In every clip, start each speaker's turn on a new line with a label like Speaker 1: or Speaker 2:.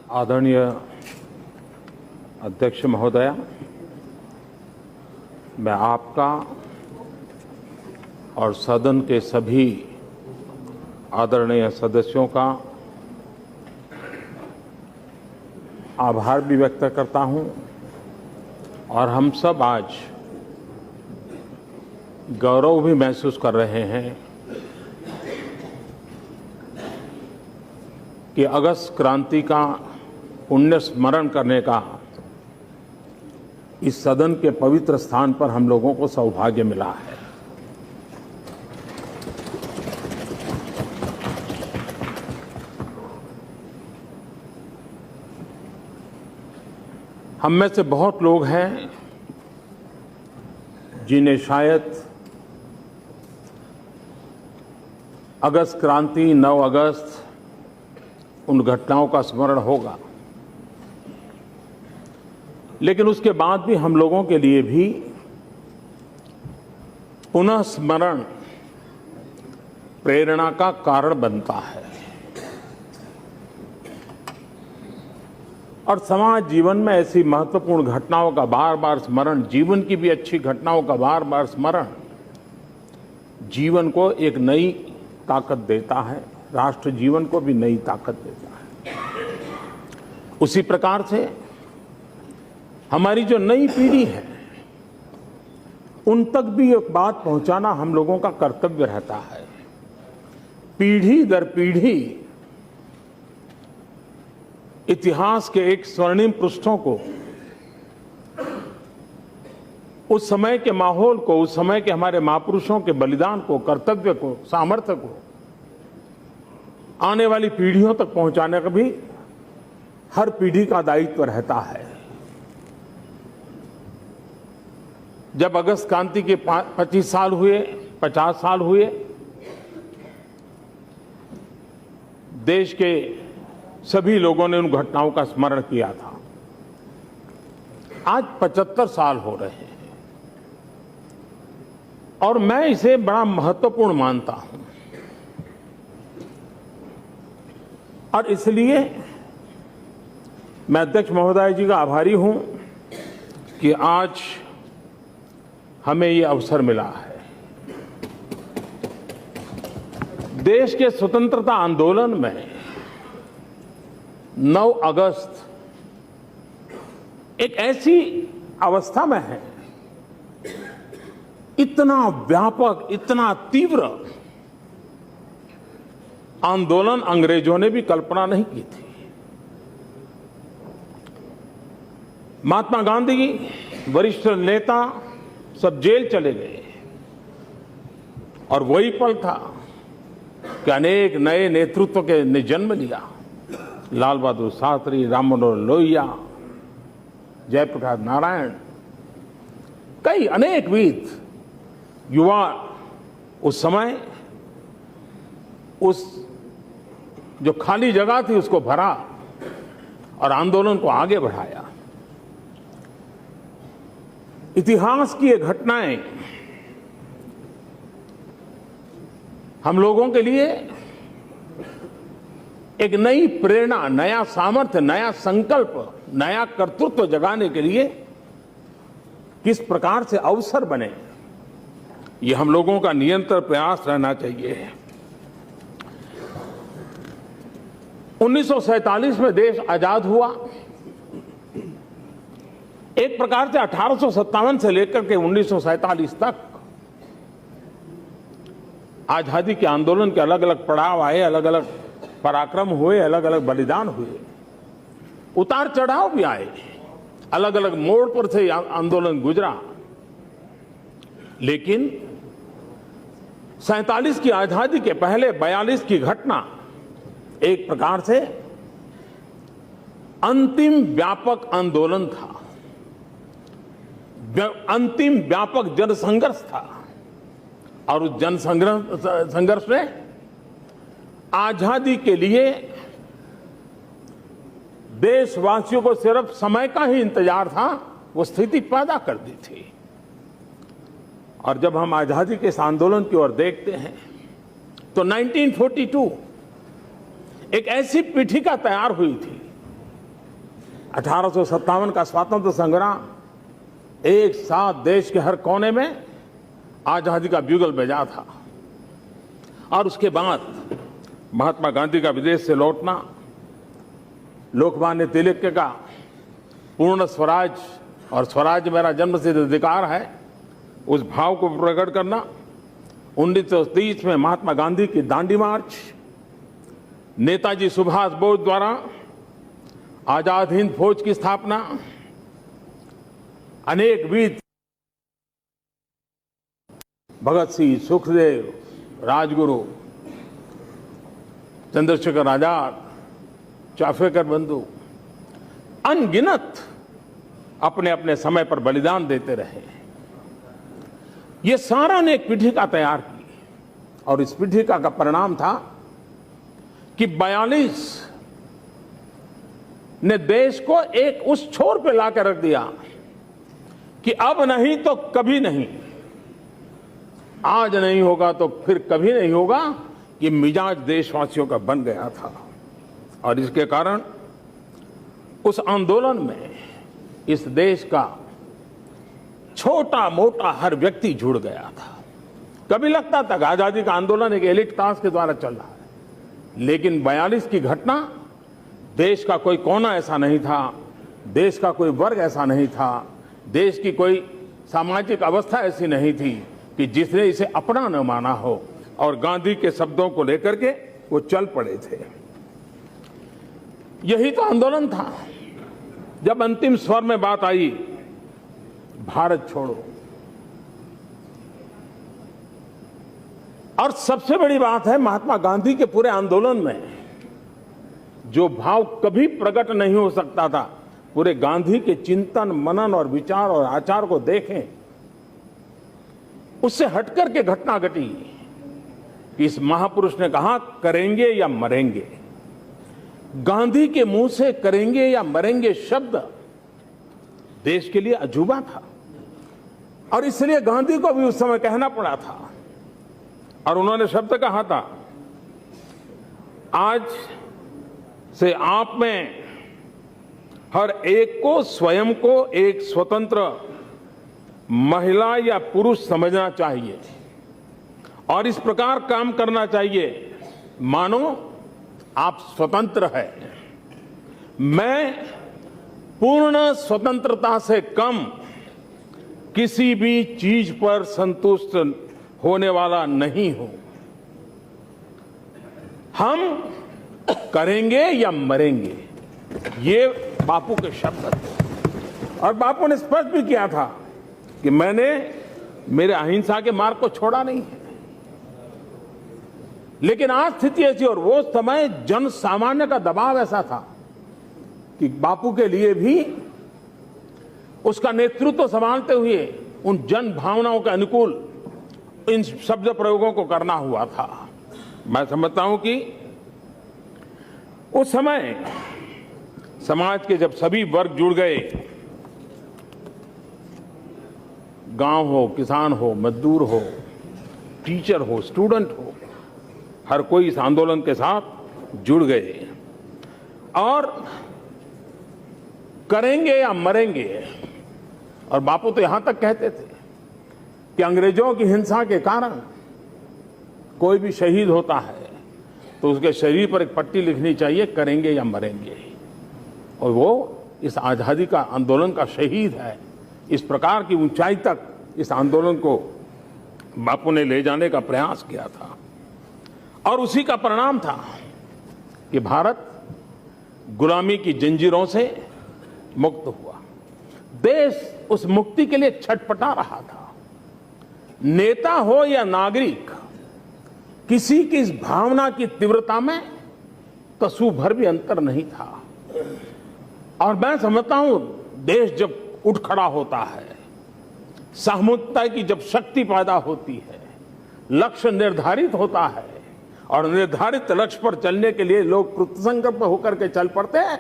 Speaker 1: आदरणीय अध्यक्ष महोदया, मैं आपका और सदन के सभी आदरणीय सदस्यों का आभार भी व्यक्त करता हूं और हम सब आज गौरव भी महसूस कर रहे हैं कि अगस्त क्रांति का पुण्य स्मरण करने का इस सदन के पवित्र स्थान पर हम लोगों को सौभाग्य मिला है। हम में से बहुत लोग हैं जिन्हें शायद अगस्त क्रांति 9 अगस्त उन घटनाओं का स्मरण होगा, लेकिन उसके बाद भी हम लोगों के लिए भी पुनः स्मरण प्रेरणा का कारण बनता है और समाज जीवन में ऐसी महत्वपूर्ण घटनाओं का बार बार स्मरण, जीवन की भी अच्छी घटनाओं का बार बार स्मरण जीवन को एक नई ताकत देता है, राष्ट्र जीवन को भी नई ताकत देता है। उसी प्रकार से हमारी जो नई पीढ़ी है उन तक भी एक बात पहुंचाना हम लोगों का कर्तव्य रहता है। पीढ़ी दर पीढ़ी इतिहास के एक स्वर्णिम पृष्ठों को, उस समय के माहौल को, उस समय के हमारे महापुरुषों के बलिदान को, कर्तव्य को, सामर्थ्य को आने वाली पीढ़ियों तक पहुंचाने का भी हर पीढ़ी का दायित्व रहता है। जब अगस्त क्रांति के 25 साल हुए, 50 साल हुए, देश के सभी लोगों ने उन घटनाओं का स्मरण किया था। आज 75 साल हो रहे हैं और मैं इसे बड़ा महत्वपूर्ण मानता हूं और इसलिए मैं अध्यक्ष महोदय जी का आभारी हूं कि आज हमें ये अवसर मिला है। देश के स्वतंत्रता आंदोलन में 9 अगस्त एक ऐसी अवस्था में है, इतना व्यापक, इतना तीव्र आंदोलन अंग्रेजों ने भी कल्पना नहीं की थी। महात्मा गांधी, वरिष्ठ नेता सब जेल चले गए और वही पल था कि अनेक नए नेतृत्व के ने जन्म लिया। लाल बहादुर शास्त्री, राम मनोहर लोहिया, जयप्रकाश नारायण, कई अनेक वीर युवा उस समय उस जो खाली जगह थी उसको भरा और आंदोलन को आगे बढ़ाया। इतिहास की ये घटनाएं हम लोगों के लिए एक नई प्रेरणा, नया सामर्थ्य, नया संकल्प, नया कर्तृत्व जगाने के लिए किस प्रकार से अवसर बने, ये हम लोगों का निरंतर प्रयास रहना चाहिए। 1947 में देश आजाद हुआ। एक प्रकार से 1857 से लेकर के 1947 तक आजादी के आंदोलन के अलग अलग पड़ाव आए, अलग अलग पराक्रम हुए, अलग अलग बलिदान हुए, उतार चढ़ाव भी आए, अलग अलग मोड़ पर से आंदोलन गुजरा। लेकिन 47 की आजादी के पहले 42 की घटना एक प्रकार से अंतिम व्यापक आंदोलन था, अंतिम व्यापक जनसंघर्ष था और उस जनसंघर्ष ने आजादी के लिए देशवासियों को सिर्फ समय का ही इंतजार था, वो स्थिति पैदा कर दी थी। और जब हम आजादी के इस आंदोलन की ओर देखते हैं तो 1942 एक ऐसी पीठिका तैयार हुई थी 1857 का स्वतंत्र संग्राम एक साथ देश के हर कोने में आजादी का ब्यूगल बजा था। और उसके बाद महात्मा गांधी का विदेश से लौटना, लोकमान्य तिलक का पूर्ण स्वराज और स्वराज मेरा जन्मसिद्ध अधिकार है, उस भाव को प्रकट करना, 1930 में महात्मा गांधी की दांडी मार्च, नेताजी सुभाष बोस द्वारा आजाद हिंद फौज की स्थापना, अनेक वीर भगत सिंह, सुखदेव, राजगुरु, चंद्रशेखर आजाद, चाफेकर बंधु, अनगिनत अपने अपने समय पर बलिदान देते रहे। ये सारा ने एक पीठिका तैयार की और इस पीठिका का परिणाम था कि 42 ने देश को एक उस छोर पे लाकर रख दिया कि अब नहीं तो कभी नहीं, आज नहीं होगा तो फिर कभी नहीं होगा, ये मिजाज देशवासियों का बन गया था। और इसके कारण उस आंदोलन में इस देश का छोटा मोटा हर व्यक्ति जुड़ गया था। कभी लगता था कि आजादी का आंदोलन एक एलिट क्लास के द्वारा चल रहा है, लेकिन 42 की घटना, देश का कोई कोना ऐसा नहीं था, देश का कोई वर्ग ऐसा नहीं था, देश की कोई सामाजिक अवस्था ऐसी नहीं थी कि जिसने इसे अपना न माना हो और गांधी के शब्दों को लेकर के वो चल पड़े थे। यही तो आंदोलन था। जब अंतिम स्वर में बात आई भारत छोड़ो, और सबसे बड़ी बात है महात्मा गांधी के पूरे आंदोलन में जो भाव कभी प्रकट नहीं हो सकता था, पूरे गांधी के चिंतन, मनन और विचार और आचार को देखें, उससे हटकर के घटना घटी कि इस महापुरुष ने कहा करेंगे या मरेंगे। गांधी के मुंह से करेंगे या मरेंगे शब्द देश के लिए अजूबा था और इसलिए गांधी को भी उस समय कहना पड़ा था। और उन्होंने शब्द कहा था, आज से आप में हर एक को स्वयं को एक स्वतंत्र महिला या पुरुष समझना चाहिए और इस प्रकार काम करना चाहिए मानो आप स्वतंत्र है। मैं पूर्ण स्वतंत्रता से कम किसी भी चीज पर संतुष्ट होने वाला नहीं हूं। हम करेंगे या मरेंगे, ये बापू के शब्द थे। और बापू ने स्पष्ट भी किया था कि मैंने मेरे अहिंसा के मार्ग को छोड़ा नहीं है। लेकिन आज स्थिति ऐसी, और वो समय जन सामान्य का दबाव ऐसा था कि बापू के लिए भी उसका नेतृत्व संभालते हुए उन जन भावनाओं के अनुकूल इन शब्द प्रयोगों को करना हुआ था। मैं समझता हूं कि उस समय समाज के जब सभी वर्ग जुड़ गए, गांव हो, किसान हो, मजदूर हो, टीचर हो, स्टूडेंट हो, हर कोई इस आंदोलन के साथ जुड़ गए और करेंगे या मरेंगे। और बापू तो यहां तक कहते थे कि अंग्रेजों की हिंसा के कारण कोई भी शहीद होता है तो उसके शरीर पर एक पट्टी लिखनी चाहिए, करेंगे या मरेंगे। और वो इस आजादी का आंदोलन का शहीद है। इस प्रकार की ऊंचाई तक इस आंदोलन को बापू ने ले जाने का प्रयास किया था और उसी का परिणाम था कि भारत गुलामी की जंजीरों से मुक्त हुआ। देश उस मुक्ति के लिए छटपटा रहा था। नेता हो या नागरिक, किसी की इस भावना की तीव्रता में कसू भर भी अंतर नहीं था। और मैं समझता हूं देश जब उठ खड़ा होता है, सामूहिकता की जब शक्ति पैदा होती है, लक्ष्य निर्धारित होता है और निर्धारित लक्ष्य पर चलने के लिए लोग कृतसंकल्प होकर के चल पड़ते हैं,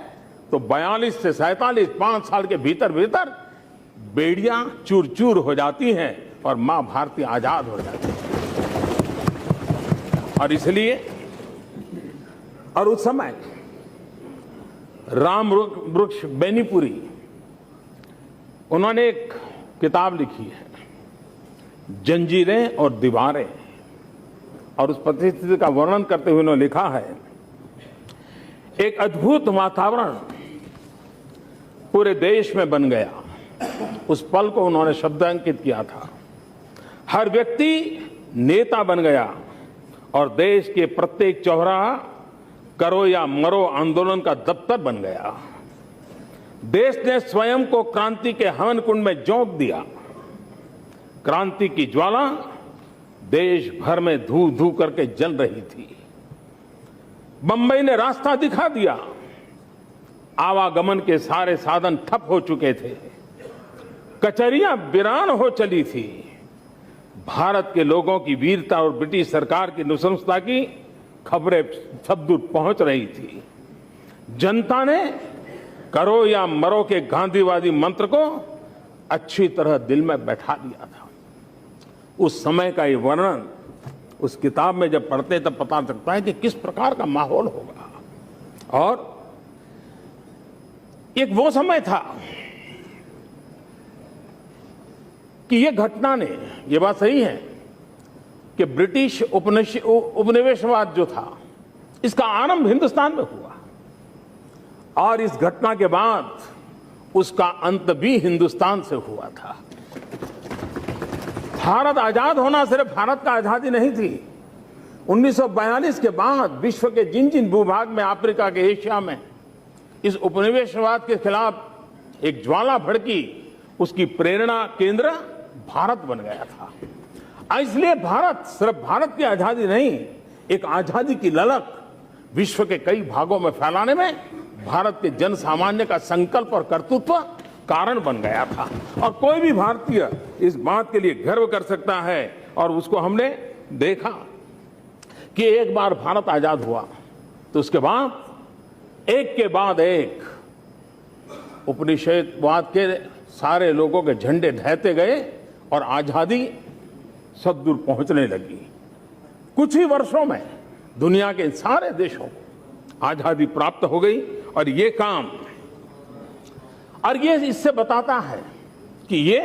Speaker 1: तो 42 से 47 5 साल के भीतर भीतर बेड़ियां चूर चूर हो जाती हैं और मां भारती आजाद हो जाती है। और इसलिए और उस समय राम वृक्ष बेनीपुरी, उन्होंने एक किताब लिखी है, जंजीरें और दीवारें, और उस परिस्थिति का वर्णन करते हुए उन्होंने लिखा है, एक अद्भुत वातावरण पूरे देश में बन गया। उस पल को उन्होंने शब्दांकित किया था। हर व्यक्ति नेता बन गया और देश के प्रत्येक चौराहा करो या मरो आंदोलन का दफ्तर बन गया। देश ने स्वयं को क्रांति के हवन कुंड में झोंक दिया। क्रांति की ज्वाला देश भर में धू धू करके जल रही थी। बंबई ने रास्ता दिखा दिया। आवागमन के सारे साधन ठप हो चुके थे। कचहरियां वीरान हो चली थी। भारत के लोगों की वीरता और ब्रिटिश सरकार की नृशंसता की खबरें सब दूर पहुंच रही थी। जनता ने करो या मरो के गांधीवादी मंत्र को अच्छी तरह दिल में बैठा लिया था। उस समय का ये वर्णन उस किताब में जब पढ़ते तब पता चलता है कि किस प्रकार का माहौल होगा। और एक वो समय था कि ये घटना ने, ये बात सही है कि ब्रिटिश उपनिवेशवाद जो था, इसका आरंभ हिंदुस्तान में हुआ और इस घटना के बाद उसका अंत भी हिंदुस्तान से हुआ था। भारत आजाद होना सिर्फ भारत का आजादी नहीं थी। 1942 के बाद विश्व के जिन जिन भूभाग में, अफ्रीका के, एशिया में इस उपनिवेशवाद के खिलाफ एक ज्वाला भड़की, उसकी प्रेरणा केंद्र भारत बन गया था। इसलिए भारत सिर्फ भारत की आजादी नहीं, एक आजादी की ललक विश्व के कई भागों में फैलाने में भारत के जन सामान्य का संकल्प और कर्तृत्व कारण बन गया था। और कोई भी भारतीय इस बात के लिए गर्व कर सकता है। और उसको हमने देखा कि एक बार भारत आजाद हुआ तो उसके बाद एक के बाद एक उपनिवेशवाद के सारे लोगों के झंडे ढहते गए और आजादी सब दूर पहुंचने लगी। कुछ ही वर्षों में दुनिया के सारे देशों को आजादी प्राप्त हो गई। और ये काम, और ये इससे बताता है कि ये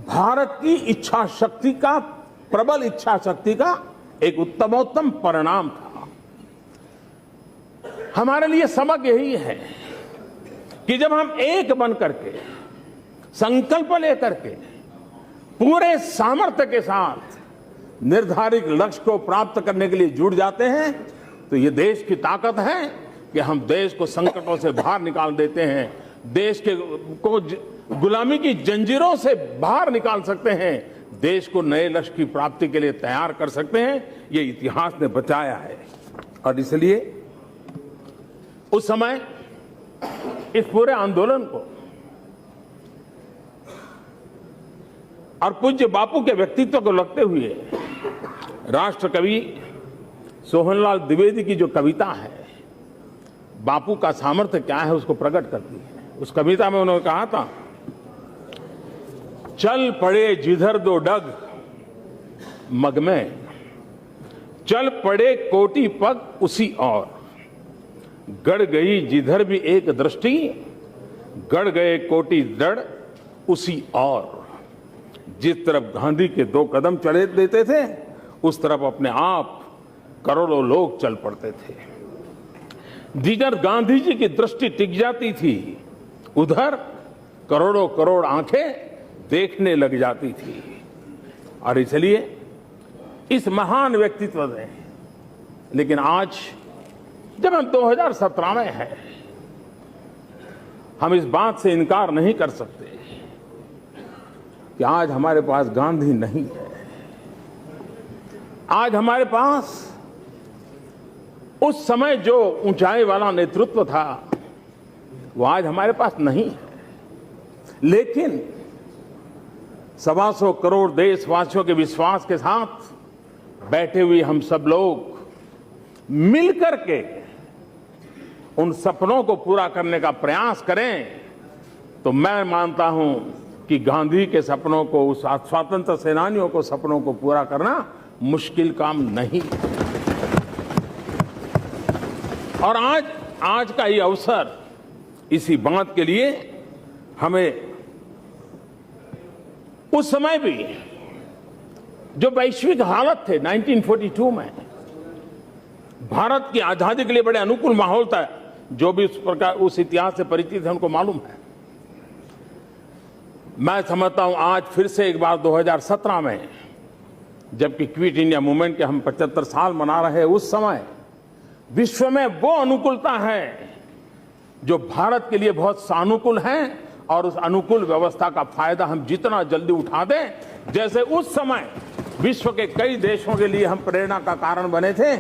Speaker 1: भारत की इच्छा शक्ति का, प्रबल इच्छा शक्ति का एक उत्तमोत्तम परिणाम था। हमारे लिए सबक यही है कि जब हम एक बन करके, संकल्प लेकर के, पूरे सामर्थ्य के साथ निर्धारित लक्ष्य को प्राप्त करने के लिए जुट जाते हैं, तो ये देश की ताकत है कि हम देश को संकटों से बाहर निकाल देते हैं, देश को गुलामी की जंजीरों से बाहर निकाल सकते हैं, देश को नए लक्ष्य की प्राप्ति के लिए तैयार कर सकते हैं। ये इतिहास ने बताया है। और इसलिए उस समय इस पूरे आंदोलन को और पूज्य बापू के व्यक्तित्व को लगते हुए राष्ट्र कवि सोहनलाल द्विवेदी की जो कविता है, बापू का सामर्थ्य क्या है उसको प्रकट करती है। उस कविता में उन्होंने कहा था, चल पड़े जिधर दो डग मग में, चल पड़े कोटि पग उसी और, गड़ गई जिधर भी एक दृष्टि, गड़ गए कोटि दृढ़ उसी और। जिस तरफ गांधी के 2 कदम चले देते थे, उस तरफ अपने आप करोड़ों लोग चल पड़ते थे। जिधर गांधी जी की दृष्टि टिक जाती थी, उधर करोड़ों करोड़ आंखें देखने लग जाती थी। और इसलिए इस महान व्यक्तित्व ने, लेकिन आज जब हम 2017 में हैं, हम इस बात से इनकार नहीं कर सकते कि आज हमारे पास गांधी नहीं है। आज हमारे पास उस समय जो ऊंचाई वाला नेतृत्व था, वो आज हमारे पास नहीं है। लेकिन 125 करोड़ देशवासियों के विश्वास के साथ बैठे हुए हम सब लोग मिलकर के उन सपनों को पूरा करने का प्रयास करें, तो मैं मानता हूं कि गांधी के सपनों को, उस स्वतंत्र सेनानियों को सपनों को पूरा करना मुश्किल काम नहीं। और आज आज का ये अवसर इसी बात के लिए हमें उस समय भी जो वैश्विक हालत थे 1942 में, भारत की आजादी के लिए बड़े अनुकूल माहौल था। जो भी उस प्रकार उस इतिहास से परिचित है उनको मालूम है। मैं समझता हूं आज फिर से एक बार 2017 में, जबकि क्विट इंडिया मूवमेंट के हम 75 साल मना रहे हैं, उस समय विश्व में वो अनुकूलता है जो भारत के लिए बहुत सानुकूल है, और उस अनुकूल व्यवस्था का फायदा हम जितना जल्दी उठा दें, जैसे उस समय विश्व के कई देशों के लिए हम प्रेरणा का कारण बने थे,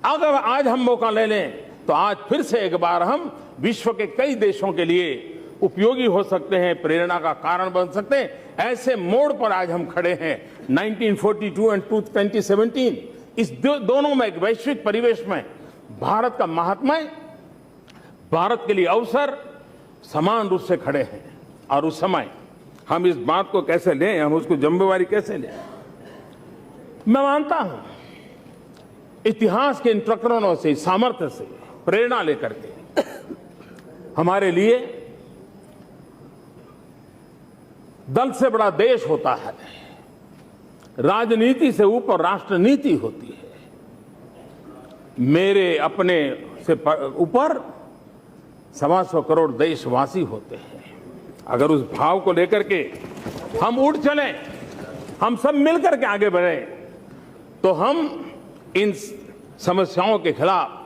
Speaker 1: अगर आज हम मौका ले लें तो आज फिर से एक बार हम विश्व के कई देशों के लिए उपयोगी हो सकते हैं, प्रेरणा का कारण बन सकते हैं। ऐसे मोड़ पर आज हम खड़े हैं। 1942 एंड 2017, इस दोनों में एक वैश्विक परिवेश में भारत का महात्म्य, भारत के लिए अवसर समान रूप से खड़े हैं। और उस समय हम इस बात को कैसे लें, हम उसको जिम्मेवारी कैसे लें। मैं मानता हूं इतिहास के इन प्रकरणों से, सामर्थ्य से प्रेरणा लेकर के हमारे लिए दल से बड़ा देश होता है, राजनीति से ऊपर राष्ट्रनीति होती है, मेरे अपने से ऊपर 125 करोड़ देशवासी होते हैं। अगर उस भाव को लेकर के हम उठ चलें, हम सब मिलकर के आगे बढ़े, तो हम इन समस्याओं के खिलाफ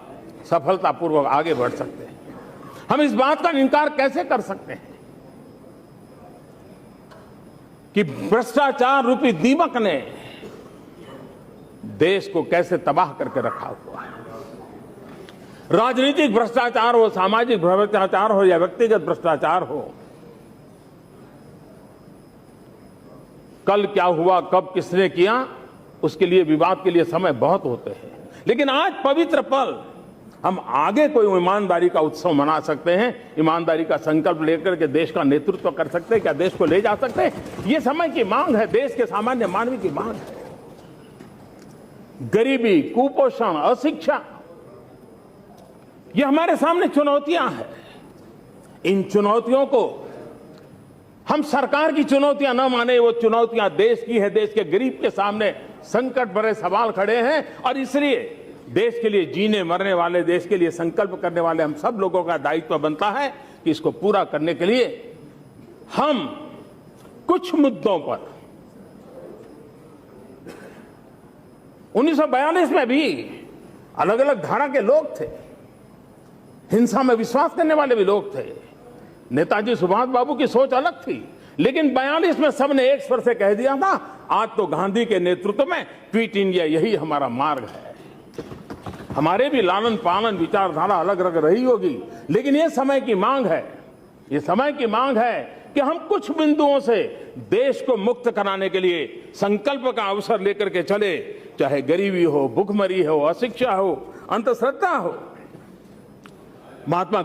Speaker 1: सफलतापूर्वक आगे बढ़ सकते हैं। हम इस बात का इनकार कैसे कर सकते हैं कि भ्रष्टाचार रूपी दीमक ने देश को कैसे तबाह करके रखा हुआ है। राजनीतिक भ्रष्टाचार हो, सामाजिक भ्रष्टाचार हो या व्यक्तिगत भ्रष्टाचार हो, कल क्या हुआ, कब किसने किया, उसके लिए विवाद के लिए समय बहुत होते हैं। लेकिन आज पवित्र पल, हम आगे कोई ईमानदारी का उत्सव मना सकते हैं, ईमानदारी का संकल्प लेकर के देश का नेतृत्व कर सकते हैं, क्या देश को ले जा सकते हैं। ये समय की मांग है, देश के सामान्य मानवी की मांग है। गरीबी, कुपोषण, अशिक्षा, ये हमारे सामने चुनौतियां हैं। इन चुनौतियों को हम सरकार की चुनौतियां न माने, वो चुनौतियां देश की है। देश के गरीब के सामने संकट भरे सवाल खड़े हैं, और इसलिए देश के लिए जीने मरने वाले, देश के लिए संकल्प करने वाले हम सब लोगों का दायित्व बनता है कि इसको पूरा करने के लिए हम कुछ मुद्दों पर 1942 में भी अलग अलग धारा के लोग थे, हिंसा में विश्वास करने वाले भी लोग थे। नेताजी सुभाष बाबू की सोच अलग थी, लेकिन 42 में सबने एक स्वर से कह दिया था, आज तो गांधी के नेतृत्व में क्विट इंडिया यही हमारा मार्ग है। हमारे भी लालन पालन विचारधारा अलग अलग रही होगी, लेकिन ये समय की मांग है, ये समय की मांग है कि हम कुछ बिंदुओं से देश को मुक्त कराने के लिए संकल्प का अवसर लेकर के चले, चाहे गरीबी हो, भुखमरी हो, अशिक्षा हो, अंधश्रद्धा हो। महात्मा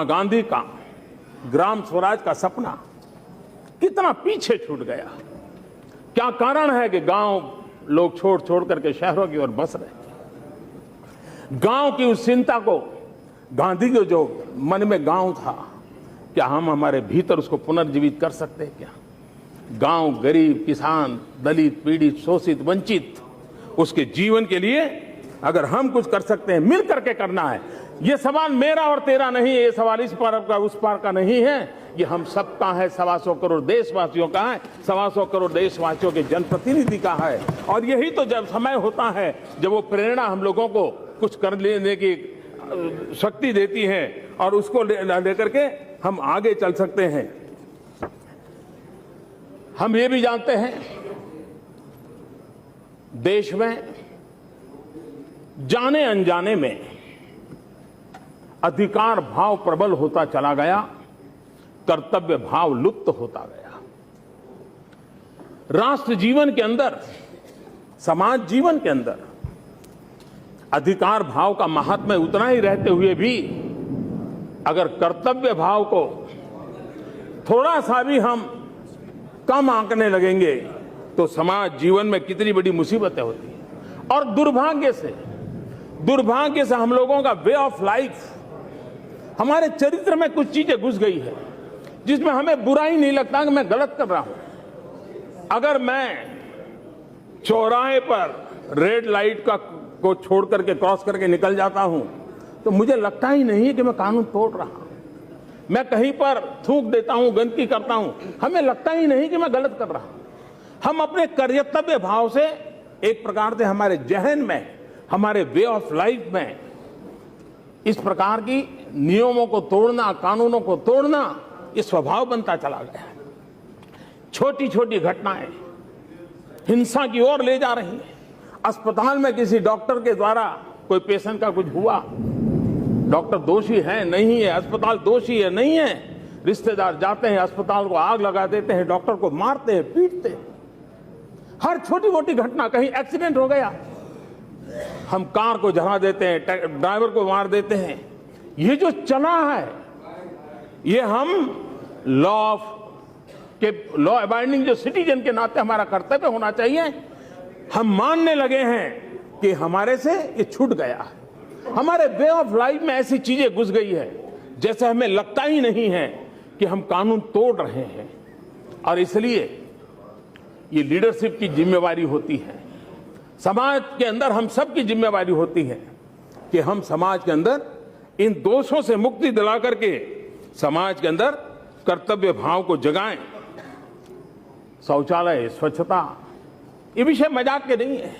Speaker 1: गांधी का ग्राम स्वराज का सपना कितना पीछे छूट गया। क्या कारण है कि गांव लोग छोड़ छोड़ करके शहरों की ओर बस रहे। गांव की उस चिंता को, गांधी के जो मन में गांव था, क्या हम हमारे भीतर उसको पुनर्जीवित कर सकते हैं क्या? गांव, गरीब, किसान, दलित, पीड़ित, शोषित, वंचित, उसके जीवन के लिए अगर हम कुछ कर सकते हैं, मिल करके करना है। ये सवाल मेरा और तेरा नहीं है, ये सवाल इस पार का उस पार का नहीं है, ये हम सबका है, 125 करोड़ देशवासियों का है, 125 करोड़ देशवासियों के जनप्रतिनिधि का है। और यही तो जब समय होता है जब वो प्रेरणा हम लोगों को कुछ कर लेने की शक्ति देती है, और उसको लेकर के हम आगे चल सकते हैं। हम ये भी जानते हैं देश में जाने अनजाने में अधिकार भाव प्रबल होता चला गया, कर्तव्य भाव लुप्त होता गया। राष्ट्र जीवन के अंदर, समाज जीवन के अंदर अधिकार भाव का महात्म्य उतना ही रहते हुए भी अगर कर्तव्य भाव को थोड़ा सा भी हम कम आंकने लगेंगे तो समाज जीवन में कितनी बड़ी मुसीबतें होती हैं। और दुर्भाग्य से दुर्भाग्य से हम लोगों का वे ऑफ लाइफ, हमारे चरित्र में कुछ चीजें घुस गई है जिसमें हमें बुरा ही नहीं लगता कि मैं गलत कर रहा हूं। अगर मैं चौराहे पर रेड लाइट को छोड़ करके क्रॉस करके निकल जाता हूं तो मुझे लगता ही नहीं कि मैं कानून तोड़ रहा हूं। मैं कहीं पर थूक देता हूं, गंदगी करता हूं, हमें लगता ही नहीं कि मैं गलत कर रहा हूं। हम अपने कर्तव्य भाव से एक प्रकार से हमारे जहन में, हमारे वे ऑफ लाइफ में इस प्रकार की नियमों को तोड़ना, कानूनों को तोड़ना, ये स्वभाव बनता चला गया है। छोटी छोटी घटनाएं हिंसा की ओर ले जा रही हैं। अस्पताल में किसी डॉक्टर के द्वारा कोई पेशेंट का कुछ हुआ, डॉक्टर दोषी है नहीं है, अस्पताल दोषी है नहीं है, रिश्तेदार जाते हैं अस्पताल को आग लगा देते हैं, डॉक्टर को मारते हैं, पीटते हैं। हर छोटी मोटी घटना, कहीं एक्सीडेंट हो गया हम कार को जला देते हैं, ड्राइवर को मार देते हैं। ये जो चला है ये हम लॉ अबाइडिंग जो सिटीजन के नाते हमारा कर्तव्य होना चाहिए, हम मानने लगे हैं कि हमारे से ये छूट गया है। हमारे वे ऑफ लाइफ में ऐसी चीजें घुस गई है जैसे हमें लगता ही नहीं है कि हम कानून तोड़ रहे हैं। और इसलिए ये लीडरशिप की जिम्मेवारी होती है, समाज के अंदर हम सब की जिम्मेवारी होती है कि हम समाज के अंदर इन दोषों से मुक्ति दिला करके समाज के अंदर कर्तव्य भाव को जगाएं। शौचालय, स्वच्छता, ये विषय मजाक के नहीं है।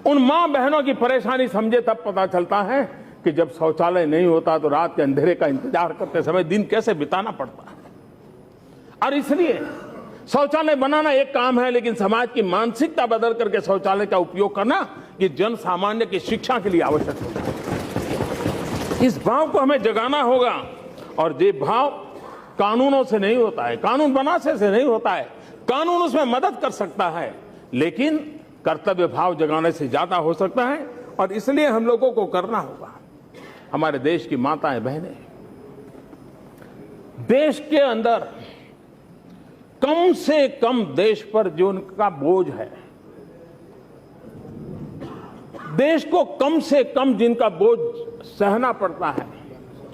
Speaker 1: उन मां बहनों की परेशानी समझे तब पता चलता है कि जब शौचालय नहीं होता तो रात के अंधेरे का इंतजार करते समय दिन कैसे बिताना पड़ता है। और इसलिए शौचालय बनाना एक काम है, लेकिन समाज की मानसिकता बदल करके शौचालय का उपयोग करना ये जन सामान्य की शिक्षा के लिए आवश्यक होता है। इस भाव को हमें जगाना होगा और ये भाव कानूनों से नहीं होता है, कानून बनाने से नहीं होता है। कानून उसमें मदद कर सकता है, लेकिन कर्तव्य भाव जगाने से ज्यादा हो सकता है। और इसलिए हम लोगों को करना होगा। हमारे देश की माताएं बहनें, देश के अंदर कम से कम देश पर जो उनका बोझ है, देश को कम से कम जिनका बोझ सहना पड़ता है,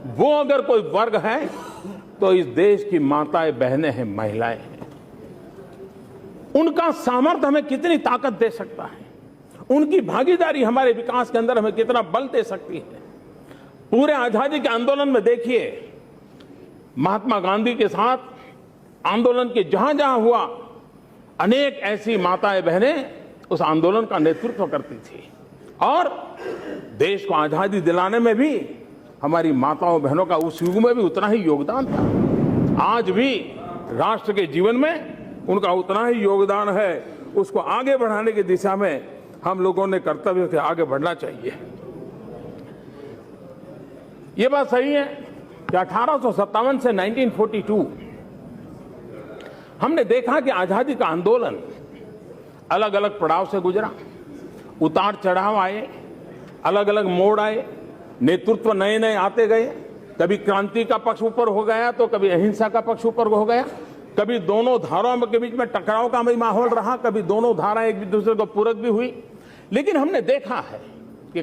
Speaker 1: वो अगर कोई वर्ग है तो इस देश की माताएं बहनें हैं, महिलाएं हैं। उनका सामर्थ्य हमें कितनी ताकत दे सकता है, उनकी भागीदारी हमारे विकास के अंदर हमें कितना बल दे सकती है। पूरे आजादी के आंदोलन में देखिए, महात्मा गांधी के साथ आंदोलन के जहां जहां हुआ, अनेक ऐसी माताएं बहनें उस आंदोलन का नेतृत्व करती थी और देश को आजादी दिलाने में भी हमारी माताओं बहनों का उस युग में भी उतना ही योगदान था। आज भी राष्ट्र के जीवन में उनका उतना ही योगदान है। उसको आगे बढ़ाने की दिशा में हम लोगों ने कर्तव्य से आगे बढ़ना चाहिए। ये बात सही है कि 1857 से 1942 हमने देखा कि आजादी का आंदोलन अलग अलग पड़ाव से गुजरा, उतार चढ़ाव आए, अलग अलग मोड़ आए, नेतृत्व नए नए आते गए। कभी क्रांति का पक्ष ऊपर हो गया तो कभी अहिंसा का पक्ष ऊपर हो गया, कभी दोनों धाराओं के बीच में टकराव का भी माहौल रहा, कभी दोनों धाराएं एक दूसरे को पूरक भी हुई। लेकिन हमने देखा है कि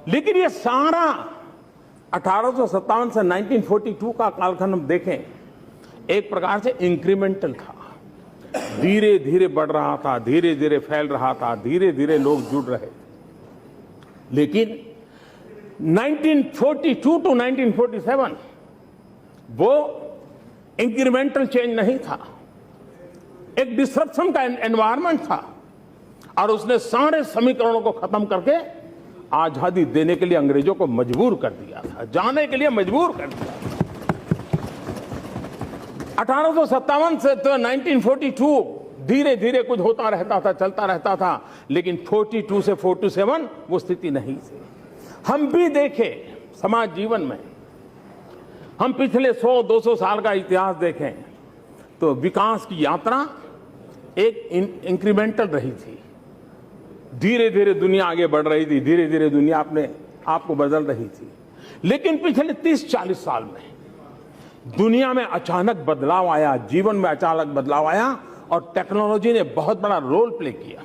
Speaker 1: लेकिन ये सारा 1857 से 1942 का कालखंड हम देखें, एक प्रकार से इंक्रीमेंटल था, धीरे धीरे बढ़ रहा था, धीरे धीरे फैल रहा था, धीरे धीरे लोग जुड़ रहे। लेकिन 1942 टू 1947 वो इंक्रीमेंटल चेंज नहीं था, एक डिस्ट्रप्शन का एनवायरनमेंट था और उसने सारे समीकरणों को खत्म करके आजादी देने के लिए अंग्रेजों को मजबूर कर दिया था, जाने के लिए मजबूर कर दिया था। 1857 से तो 1942 धीरे धीरे कुछ होता रहता था, चलता रहता था, लेकिन 42 से 47 वो स्थिति नहीं थी। हम भी देखें समाज जीवन में, हम पिछले 100-200 साल का इतिहास देखें तो विकास की यात्रा एक इंक्रीमेंटल रही थी। धीरे धीरे दुनिया आगे बढ़ रही थी, धीरे धीरे दुनिया अपने आप को बदल रही थी। लेकिन पिछले 30-40 साल में दुनिया में अचानक बदलाव आया, जीवन में अचानक बदलाव आया और टेक्नोलॉजी ने बहुत बड़ा रोल प्ले किया।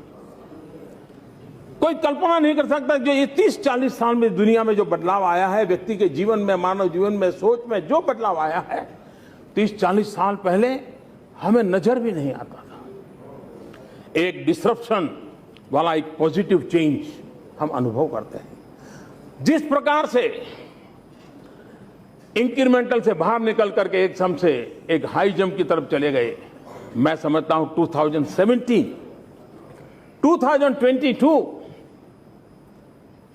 Speaker 1: कोई कल्पना नहीं कर सकता जो ये 30-40 साल में दुनिया में जो बदलाव आया है, व्यक्ति के जीवन में, मानव जीवन में, सोच में जो बदलाव आया है, 30-40 साल पहले हमें नजर भी नहीं आता था। एक डिसरप्शन वाला एक पॉजिटिव चेंज हम अनुभव करते हैं। जिस प्रकार से इंक्रीमेंटल से बाहर निकल करके एक सम से एक हाई जंप की तरफ चले गए, मैं समझता हूं 2017, 2022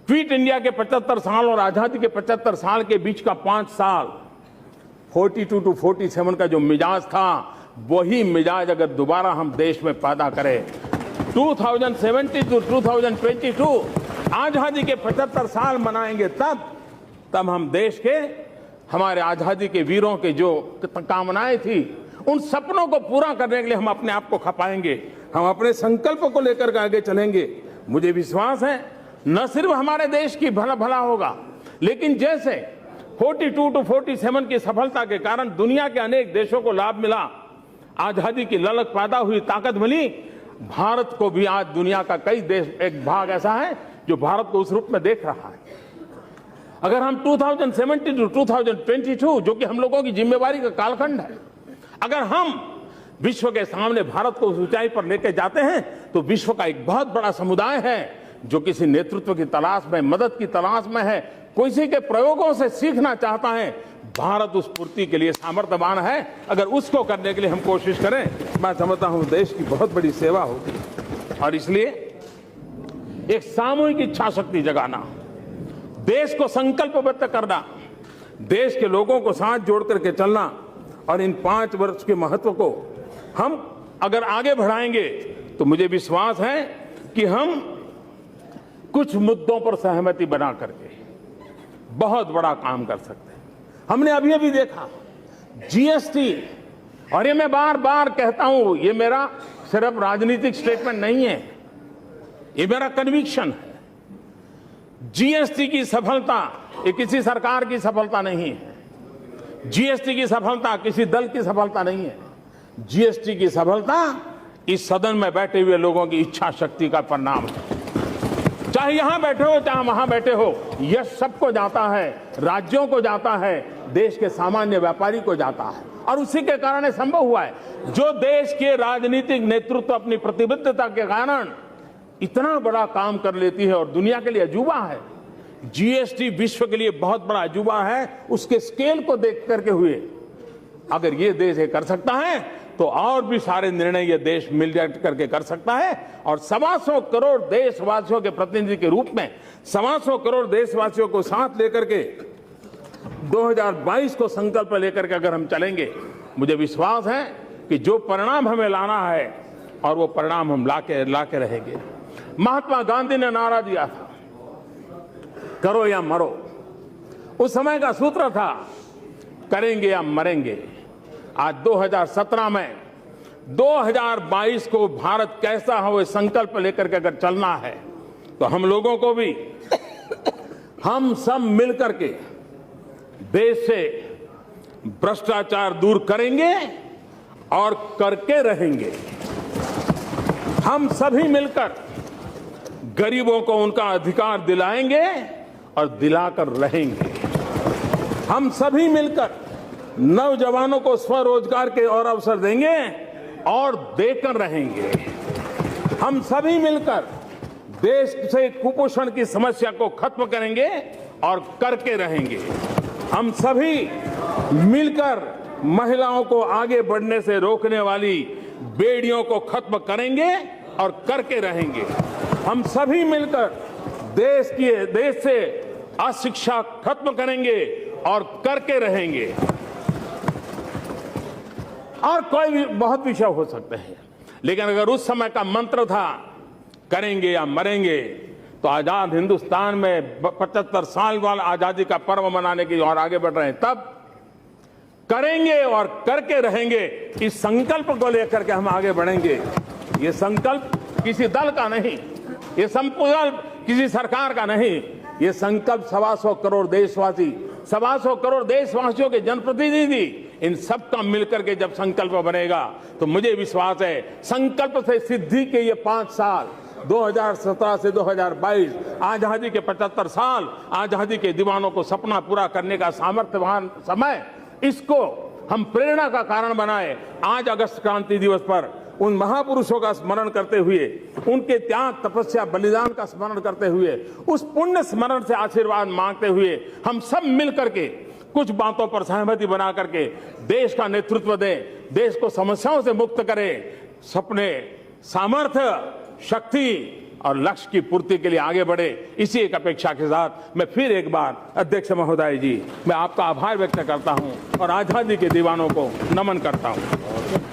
Speaker 1: क्विट इंडिया के 75 साल और आजादी के 75 साल के बीच का 5 साल 42 to 47 का जो मिजाज था, वही मिजाज अगर दोबारा हम देश में पैदा करें, 2070 to 2022 आजादी के 75 साल मनाएंगे, तब हम देश के, हमारे आजादी के वीरों के जो कामनाएं थी, उन सपनों को पूरा करने के लिए हम अपने आप को खपाएंगे, हम अपने संकल्प को लेकर के आगे चलेंगे। मुझे विश्वास है न सिर्फ हमारे देश की भला होगा, लेकिन जैसे 42 to 47 की सफलता के कारण दुनिया के अनेक देशों को लाभ मिला, आजादी की ललक पैदा हुई, ताकत मिली, भारत को भी आज दुनिया का कई देश, एक भाग ऐसा है जो भारत को उस रूप में देख रहा है। अगर हम 2070 to 2022 जो कि हम लोगों की जिम्मेवारी का कालखंड है, अगर हम विश्व के सामने भारत को उस ऊंचाई पर लेकर जाते हैं, तो विश्व का एक बहुत बड़ा समुदाय है जो किसी नेतृत्व की तलाश में, मदद की तलाश में है, किसी के प्रयोगों से सीखना चाहता है। भारत उस पूर्ति के लिए सामर्थ्यवान है। अगर उसको करने के लिए हम कोशिश करें, मैं समझता हूं देश की बहुत बड़ी सेवा होगी। और इसलिए एक सामूहिक इच्छा शक्ति जगाना, देश को संकल्पबद्ध करना, देश के लोगों को साथ जोड़ करके चलना, और इन 5 वर्ष के महत्व को हम अगर आगे बढ़ाएंगे तो मुझे विश्वास है कि हम कुछ मुद्दों पर सहमति बना करके बहुत बड़ा काम कर सकते हैं। हमने अभी देखा जीएसटी, और ये मैं बार बार कहता हूं, ये मेरा सिर्फ राजनीतिक स्टेटमेंट नहीं है, ये मेरा कन्विक्शन है। जीएसटी की सफलता ये किसी सरकार की सफलता नहीं है, जीएसटी की सफलता किसी दल की सफलता नहीं है, जीएसटी की सफलता इस सदन में बैठे हुए लोगों की इच्छा शक्ति का परिणाम है। चाहे यहां बैठे हो, चाहे वहां बैठे हो, यह सबको जाता है, राज्यों को जाता है, देश के सामान्य व्यापारी को जाता है, और उसी के कारण यह संभव हुआ है। जो देश के राजनीतिक नेतृत्व अपनी प्रतिबद्धता के कारण इतना बड़ा काम कर लेती है और दुनिया के लिए अजूबा है, जीएसटी विश्व के लिए बहुत बड़ा अजूबा है, उसके स्केल को देख करके हुए। अगर ये देश ये कर सकता है तो और भी सारे निर्णय ये देश मिलजुल करके कर सकता है। और 125 करोड़ देशवासियों के प्रतिनिधि के रूप में 125 करोड़ देशवासियों को साथ लेकर के 2022 को संकल्प लेकर के अगर हम चलेंगे, मुझे विश्वास है कि जो परिणाम हमें लाना है, और वो परिणाम हम लाके रहेंगे। महात्मा गांधी ने नारा दिया था, करो या मरो। उस समय का सूत्र था, करेंगे या मरेंगे। आज 2017 में 2022 को भारत कैसा हो, संकल्प लेकर के अगर चलना है, तो हम लोगों को भी, हम सब मिलकर के देश से भ्रष्टाचार दूर करेंगे और करके रहेंगे। हम सभी मिलकर गरीबों को उनका अधिकार दिलाएंगे और दिलाकर रहेंगे। हम सभी मिलकर नौजवानों को स्वरोजगार के और अवसर देंगे और देकर रहेंगे। हम सभी मिलकर देश से कुपोषण की समस्या को खत्म करेंगे और करके रहेंगे। हम सभी मिलकर महिलाओं को आगे बढ़ने से रोकने वाली बेड़ियों को खत्म करेंगे और करके रहेंगे। हम सभी मिलकर देश से अशिक्षा खत्म करेंगे और करके रहेंगे। और कोई भी बहुत विषय हो सकते हैं, लेकिन अगर उस समय का मंत्र था करेंगे या मरेंगे, तो आजाद हिंदुस्तान में 75 साल वाला आजादी का पर्व मनाने की और आगे बढ़ रहे हैं, तब करेंगे और करके रहेंगे। इस संकल्प को लेकर के हम आगे बढ़ेंगे। ये संकल्प किसी दल का नहीं, ये संकल्प किसी सरकार का नहीं, ये संकल्प 125 करोड़ देशवासी, 125 करोड़ देशवासियों के जनप्रतिनिधि, इन सब का मिलकर के जब संकल्प बनेगा, तो मुझे विश्वास है संकल्प से सिद्धि के ये 5 साल 2017 से 2022 आजादी के 75 साल, आजादी के दीवानों को सपना पूरा करने का सामर्थ्यवान समय, इसको हम प्रेरणा का कारण बनाए। आज अगस्त क्रांति दिवस पर उन महापुरुषों का स्मरण करते हुए, उनके त्याग, तपस्या, बलिदान का स्मरण करते हुए, उस पुण्य स्मरण से आशीर्वाद मांगते हुए हम सब मिलकर के कुछ बातों पर सहमति बना करके देश का नेतृत्व दें, देश को समस्याओं से मुक्त करें, सपने, सामर्थ्य, शक्ति और लक्ष्य की पूर्ति के लिए आगे बढ़े। इसी एक अपेक्षा के साथ मैं फिर एक बार अध्यक्ष महोदय जी, मैं आपका आभार व्यक्त करता हूं और आजादी के दीवानों को नमन करता हूं।